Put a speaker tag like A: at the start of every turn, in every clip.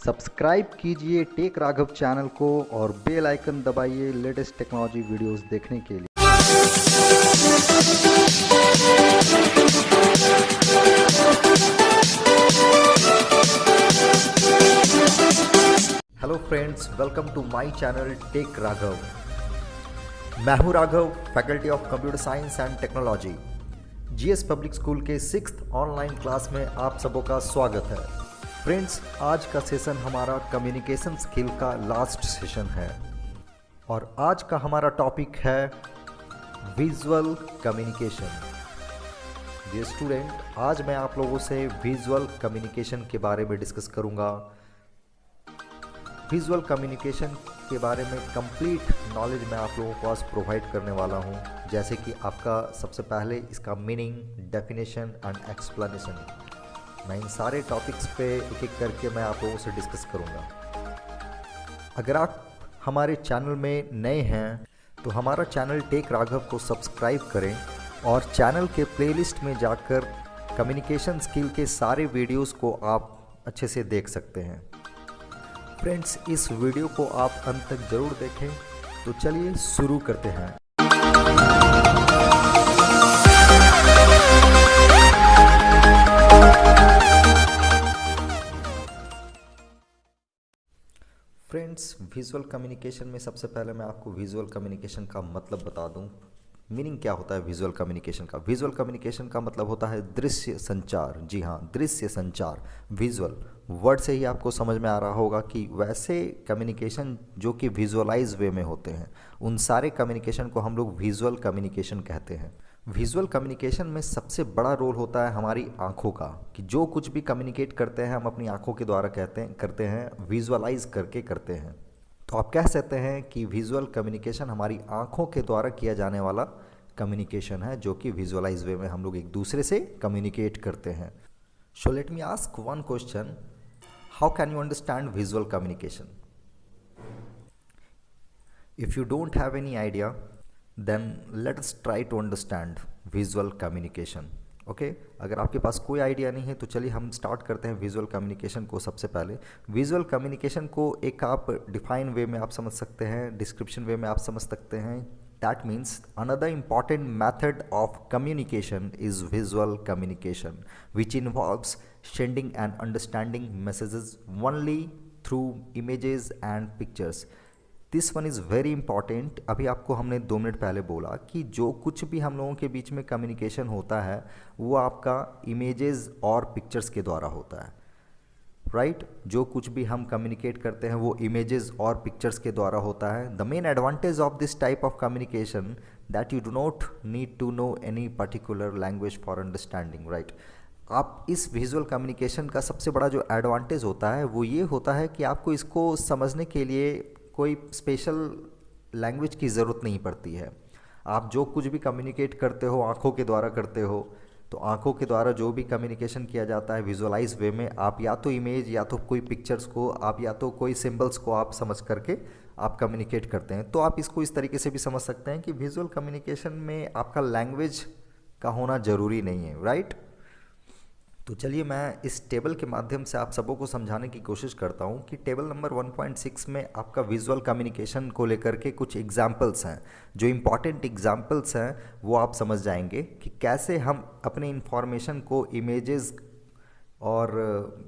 A: Subscribe कीजिए take Raghav channel को और बेल आइकन दबाइए लेटेस्ट टेक्नोलॉजी वीडियोस देखने के लिए। Hello friends, welcome to my channel tech Raghav. मैं हूं Raghav, faculty of computer science and technology. GS public school के 6th ऑनलाइन क्लास में आप सबों का स्वागत है। फ्रेंड्स, आज का सेशन हमारा कम्युनिकेशन स्किल का लास्ट सेशन है और आज का हमारा टॉपिक है विजुअल कम्युनिकेशन। डियर स्टूडेंट, आज मैं आप लोगों से विजुअल कम्युनिकेशन के बारे में डिस्कस करूंगा। विजुअल कम्युनिकेशन के बारे में कंप्लीट नॉलेज मैं आप लोगों को आज प्रोवाइड करने वाला हूं, जैसे कि आपका सबसे पहले इसका मीनिंग, डेफिनेशन एंड एक्सप्लेनेशन। मैं इन सारे टॉपिक्स पे एक एक करके मैं आप लोगों से डिस्कस करूंगा। अगर आप हमारे चैनल में नए हैं तो हमारा चैनल टेक राघव को सब्सक्राइब करें और चैनल के प्लेलिस्ट में जाकर कम्युनिकेशन स्किल के सारे वीडियोस को आप अच्छे से देख सकते हैं। फ्रेंड्स, इस वीडियो को आप अंत तक ज़रूर देखें। तो चलिए शुरू करते हैं। फ्रेंड्स, विजुअल कम्युनिकेशन में सबसे पहले मैं आपको विजुअल कम्युनिकेशन का मतलब बता दूं। मीनिंग क्या होता है विजुअल कम्युनिकेशन का? विजुअल कम्युनिकेशन का मतलब होता है दृश्य संचार। जी हाँ, दृश्य संचार। विजुअल वर्ड से ही आपको समझ में आ रहा होगा कि वैसे कम्युनिकेशन जो कि विजुअलाइज वे में होते हैं, उन सारे कम्युनिकेशन को हम लोग विजुअल कम्युनिकेशन कहते हैं। विजुअल कम्युनिकेशन में सबसे बड़ा रोल होता है हमारी आंखों का, कि जो कुछ भी कम्युनिकेट करते हैं हम अपनी आंखों के द्वारा करते हैं, विजुअलाइज करके करते हैं। तो आप कह सकते हैं कि विजुअल कम्युनिकेशन हमारी आंखों के द्वारा किया जाने वाला कम्युनिकेशन है, जो कि विजुअलाइज वे में हम लोग एक दूसरे से कम्युनिकेट करते हैं। So let me ask one question, how can you understand visual communication? If you don't have any idea, then let us try to understand visual communication. Okay, अगर आपके पास कोई आइडिया नहीं है तो चलिए हम स्टार्ट करते हैं विजुअल कम्युनिकेशन को। सबसे पहले विजुअल कम्युनिकेशन को एक आप डिफाइन वे में आप समझ सकते हैं, डिस्क्रिप्शन वे में आप समझ सकते हैं। That means another important method of communication is visual communication which involves sending end understanding messages only through images and pictures. This one is very important. अभी आपको हमने 2 मिनट पहले बोला कि जो कुछ भी हम लोगों के बीच में कम्युनिकेशन होता है वो आपका इमेजेस और पिक्चर्स के द्वारा होता है, राइट? जो कुछ भी हम कम्युनिकेट करते हैं वो इमेजेस और पिक्चर्स के द्वारा होता है। The main advantage of this type of communication that you do not need to know any particular language for understanding, right? आप इस विजुअल कम्युनिकेशन का सबसे बड़ा जो एडवांटेज होता है वो ये होता है कि आपको इसको समझने के लिए कोई स्पेशल लैंग्वेज की ज़रूरत नहीं पड़ती है। आप जो कुछ भी कम्युनिकेट करते हो आंखों के द्वारा करते हो, तो आंखों के द्वारा जो भी कम्युनिकेशन किया जाता है विजुअलाइज वे में, आप या तो इमेज या तो कोई पिक्चर्स को आप या तो कोई सिंबल्स को आप समझ करके आप कम्युनिकेट करते हैं। तो आप इसको इस तरीके से भी समझ सकते हैं कि विजुअल कम्युनिकेशन में आपका लैंग्वेज का होना ज़रूरी नहीं है, राइट? तो चलिए मैं इस टेबल के माध्यम से आप सबों को समझाने की कोशिश करता हूँ कि टेबल नंबर 1.6 में आपका विजुअल कम्युनिकेशन को लेकर के कुछ एग्जाम्पल्स हैं। जो इम्पॉर्टेंट एग्जाम्पल्स हैं वो आप समझ जाएंगे कि कैसे हम अपने इंफॉर्मेशन को इमेजेस और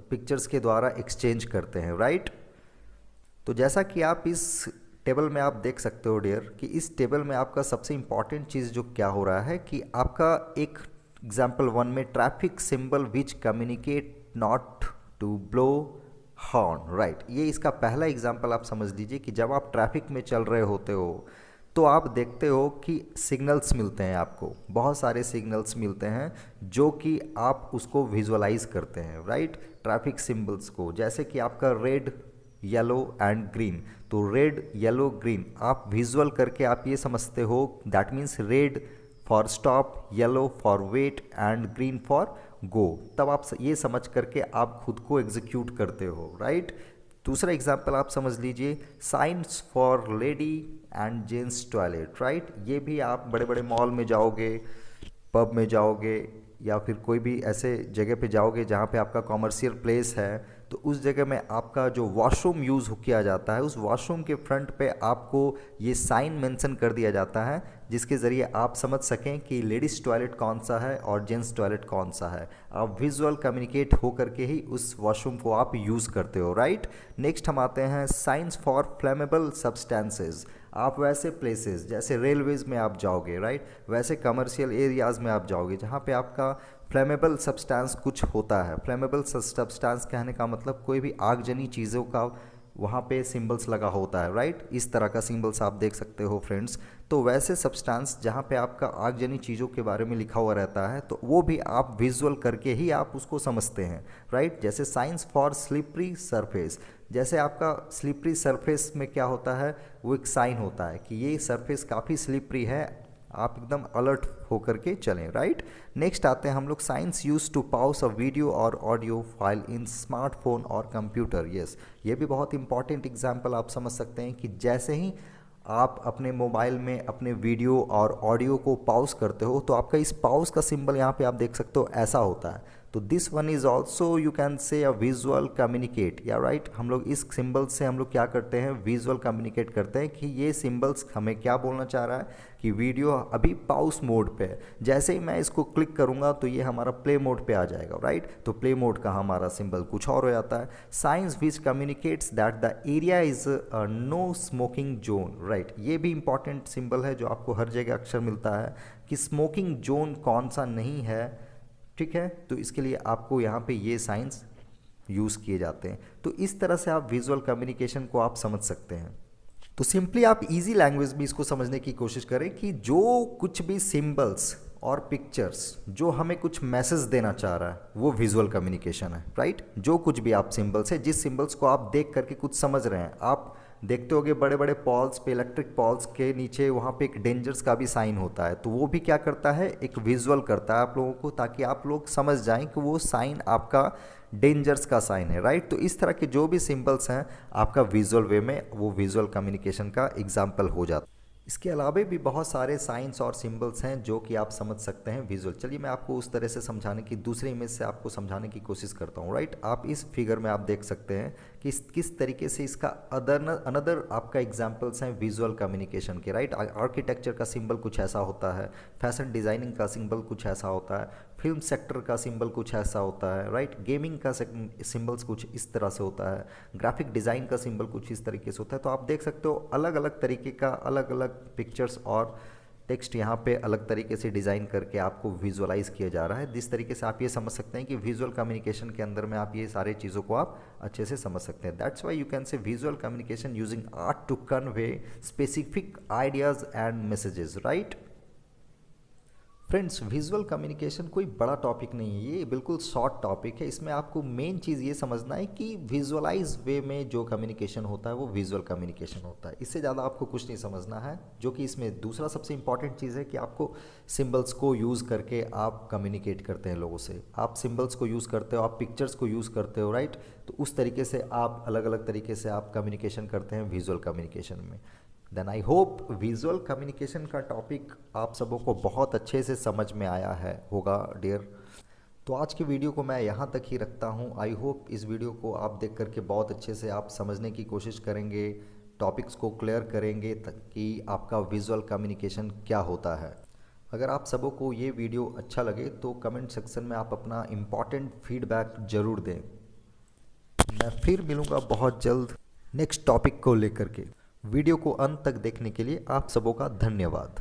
A: पिक्चर्स के द्वारा एक्सचेंज करते हैं, राइट? तो जैसा कि आप इस टेबल में आप देख सकते हो डियर, कि इस टेबल में आपका सबसे इम्पॉर्टेंट चीज़ जो क्या हो रहा है कि आपका एक एग्जाम्पल 1 में traffic symbol which communicate not to blow horn, right? ये इसका पहला एग्जाम्पल आप समझ लीजिए कि जब आप ट्रैफिक में चल रहे होते हो तो आप देखते हो कि सिग्नल्स मिलते हैं, आपको बहुत सारे सिग्नल्स मिलते हैं जो कि आप उसको विजुअलाइज करते हैं, राइट? ट्रैफिक सिंबल्स को, जैसे कि आपका रेड, येलो एंड ग्रीन। तो रेड, येलो, ग्रीन आप विजुअल करके आप ये समझते हो, that means red for stop, yellow for wait and green for go. तब आप ये समझ करके आप खुद को एग्जीक्यूट करते हो, राइट? दूसरा एग्जाम्पल आप समझ लीजिए, science for lady and gents toilet, right? ये भी आप बड़े बड़े मॉल में जाओगे, पब में जाओगे या फिर कोई भी ऐसे जगह पे जाओगे जहाँ पे आपका कॉमर्शियल प्लेस है, तो उस जगह में आपका जो वॉशरूम यूज़ किया जाता है, उस वॉशरूम के फ्रंट पे आपको ये साइन मेंशन कर दिया जाता है, जिसके ज़रिए आप समझ सकें कि लेडीज़ टॉयलेट कौन सा है और जेंट्स टॉयलेट कौन सा है। आप विजुअल कम्युनिकेट हो करके ही उस वॉशरूम को आप यूज़ करते हो, राइट। नेक्स्ट हम आते हैं साइंस फॉर फ्लेमेबल सब्सटेंसेस। आप वैसे प्लेसेस जैसे रेलवेज़ में आप जाओगे, राइट, वैसे कमर्शियल एरियाज़ में आप जाओगे जहाँ पे आपका फ्लेमेबल सब्सटेंस कुछ होता है। फ्लेमेबल सब्सटेंस कहने का मतलब कोई भी आगजनी चीज़ों का वहाँ पे सिंबल्स लगा होता है, राइट। इस तरह का सिंबल्स आप देख सकते हो फ्रेंड्स। तो वैसे सब्सटेंस जहाँ पे आपका आगजनी चीज़ों के बारे में लिखा हुआ रहता है, तो वो भी आप विजुअल करके ही आप उसको समझते हैं, राइट। जैसे साइंस फॉर स्लिपरी सरफेस, जैसे आपका स्लिपरी सरफेस में क्या होता है, वो एक साइन होता है कि ये सरफेस काफ़ी स्लिपरी है, आप एकदम अलर्ट होकर के चलें, राइट। नेक्स्ट आते हैं हम लोग signs use to pause a video और ऑडियो फाइल इन स्मार्टफोन और कंप्यूटर। यस, ये भी बहुत इंपॉर्टेंट एग्जांपल आप समझ सकते हैं कि जैसे ही आप अपने मोबाइल में अपने वीडियो और ऑडियो को पॉज करते हो तो आपका इस पॉज का सिंबल यहाँ पे आप देख सकते हो ऐसा होता है। तो this one is also you can से अ विजुअल कम्युनिकेट, या राइट। हम लोग इस सिंबल से हम लोग क्या करते हैं, विजुअल कम्युनिकेट करते हैं कि ये सिंबल्स हमें क्या बोलना चाह रहा है कि वीडियो अभी पॉज मोड पे है। जैसे ही मैं इसको क्लिक करूंगा तो ये हमारा प्ले मोड पे आ जाएगा, राइट। तो प्ले मोड का हमारा सिंबल कुछ और हो जाता है। Signs which communicates that the area is no smoking zone, right. ये भी इंपॉर्टेंट सिंबल है जो आपको हर जगह अक्सर मिलता है कि स्मोकिंग जोन कौन सा नहीं है, ठीक है। तो इसके लिए आपको यहाँ पे ये साइंस यूज़ किए जाते हैं। तो इस तरह से आप विजुअल कम्युनिकेशन को आप समझ सकते हैं। तो सिंपली आप इजी लैंग्वेज में इसको समझने की कोशिश करें कि जो कुछ भी सिंबल्स और पिक्चर्स जो हमें कुछ मैसेज देना चाह रहा है वो विजुअल कम्युनिकेशन है, राइट। जो कुछ भी आप सिंबल्स है, जिस सिंबल्स को आप देख करके कुछ समझ रहे हैं, आप देखते होगे बड़े बड़े पॉल्स पे, इलेक्ट्रिक पॉल्स के नीचे वहाँ पे एक डेंजर्स का भी साइन होता है, तो वो भी क्या करता है, एक विजुअल करता है आप लोगों को, ताकि आप लोग समझ जाएं कि वो साइन आपका डेंजर्स का साइन है, राइट। तो इस तरह के जो भी सिंबल्स हैं आपका विजुअल वे में वो विजुअल कम्युनिकेशन का एग्जाम्पल हो जाता है। इसके अलावा भी बहुत सारे साइंस और सिंबल्स हैं जो कि आप समझ सकते हैं विजुअल। चलिए मैं आपको उस तरह से समझाने की, दूसरे इमेज से आपको समझाने की कोशिश करता हूँ, राइट। आप इस फिगर में आप देख सकते हैं कि किस तरीके से इसका अनदर आपका एग्जांपल्स हैं विजुअल कम्युनिकेशन के, राइट। आर्किटेक्चर का सिंबल कुछ ऐसा होता है, फैशन डिज़ाइनिंग का सिंबल कुछ ऐसा होता है, फिल्म सेक्टर का सिंबल कुछ ऐसा होता है, राइट। गेमिंग का सिंबल्स कुछ इस तरह से होता है, ग्राफिक डिज़ाइन का सिंबल कुछ इस तरीके से होता है। तो आप देख सकते हो अलग अलग तरीके का अलग अलग पिक्चर्स और टेक्स्ट यहाँ पे अलग तरीके से डिज़ाइन करके आपको विजुअलाइज किया जा रहा है। जिस तरीके से आप ये समझ सकते हैं कि विजुअल कम्युनिकेशन के अंदर में आप ये सारे चीज़ों को आप अच्छे से समझ सकते हैं। That's why you can say visual communication using art to convey specific ideas and messages, right. Friends, visual communication कोई बड़ा टॉपिक नहीं है, ये बिल्कुल शॉर्ट टॉपिक है। इसमें आपको मेन चीज़ ये समझना है कि विजुअलाइज वे में जो कम्युनिकेशन होता है वो विजुअल कम्युनिकेशन होता है। इससे ज़्यादा आपको कुछ नहीं समझना है। जो कि इसमें दूसरा सबसे इंपॉर्टेंट चीज़ है कि आपको सिंबल्स को यूज़ करके आप कम्युनिकेट करते हैं लोगों से। आप सिंबल्स को यूज़ करते हो, आप पिक्चर्स को यूज़ करते हो, राइट। तो उस तरीके से आप अलग अलग तरीके से आप कम्युनिकेशन करते हैं विजुअल कम्युनिकेशन में। Then I hope visual communication का टॉपिक आप सबों को बहुत अच्छे से समझ में आया है होगा डियर। तो आज की वीडियो को मैं यहाँ तक ही रखता हूँ। आई होप इस वीडियो को आप देख करके बहुत अच्छे से आप समझने की कोशिश करेंगे, टॉपिक्स को क्लियर करेंगे ताकि आपका विजुअल कम्युनिकेशन क्या होता है। अगर आप सबों को ये वीडियो अच्छा लगे तो कमेंट सेक्शन में आप अपना इम्पॉर्टेंट फीडबैक ज़रूर दें। मैं फिर मिलूँगा बहुत जल्द नेक्स्ट टॉपिक को लेकर के। वीडियो को अंत तक देखने के लिए आप सबों का धन्यवाद।